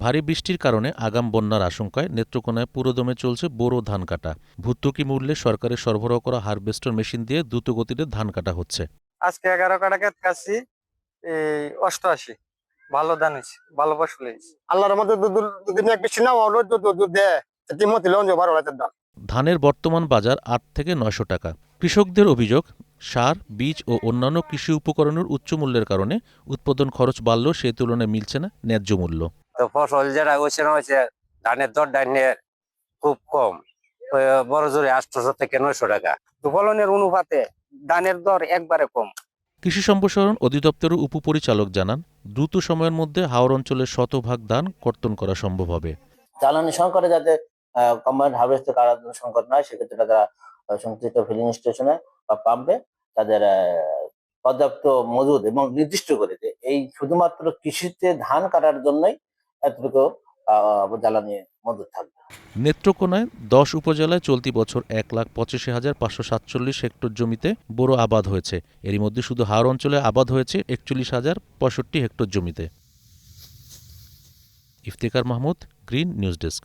ভারী বৃষ্টির কারণে আগাম বন্যার আশঙ্কায় নেত্রকোনায় পুরোদমে চলছে বোরো ধান কাটা। ভর্তুকি মূল্যে সরকারের সরবরাহ করা হারভেস্টর মেশিন দিয়ে দ্রুতগতিতে ধান কাটা হচ্ছে। আজকে 11 কাটা ক্ষেত কাটছি, এই 88 ভালো ধান হয়েছে, ভালো ফসল হয়েছে। আল্লাহর মধ্যে দুদিন এক বেশি না হলো দেয় তিমতি লঞ্চ 12 রাতের দাম। ধানের বর্তমান বাজার ৮ থেকে ৯০০ টাকা। কৃষকদের অভিযোগ, সার, বীজ ও অন্যান্য কৃষি উপকরণের উচ্চ মূল্যের কারণে উৎপাদন খরচ বাড়লেও সেই তুলনায় মিলছে না ন্যায্য মূল্য। তো ফসল যেটা হয়েছে না হয়েছে, ধানের দর ডাইনের খুব কম, বড় জোরে 800 থেকে 900 টাকা। তো ফলনের অনুপাতে ধানের দর একবারে কম। কৃষি সম্প্রসারণ অধিদপ্তরের উপপরিচালক জানান, দ্রুত সময়ের মধ্যে হাওর অঞ্চলের শতভাগ ধান কর্তন করা সম্ভব হবে। জ্বালানি সংকটে যাতে কম্বাইন্ড হারভেস্টে কাটার জন্য সংকট নয়, সেক্ষেত্রে তারা সংশ্লিষ্ট ফিলিং স্টেশনে বা পাম্পে তাদের পর্যাপ্ত মজুদ এবং নির্দিষ্ট করে যে এই শুধুমাত্র কৃষিতে ধান কাটার জন্যই এতটুকু জ্বালানি মজুদ থাকবে। নেত্রকোনায় ১০ উপজেলায় চলতি বছর ১,৮৫,৫৪৭ হেক্টর জমিতে বোরো আবাদ হয়েছে। এরই মধ্যে শুধু হাওর অঞ্চলে আবাদ হয়েছে ৪১,০৬৫ হেক্টর জমিতে। Iftekhar Mahmud, green news desk.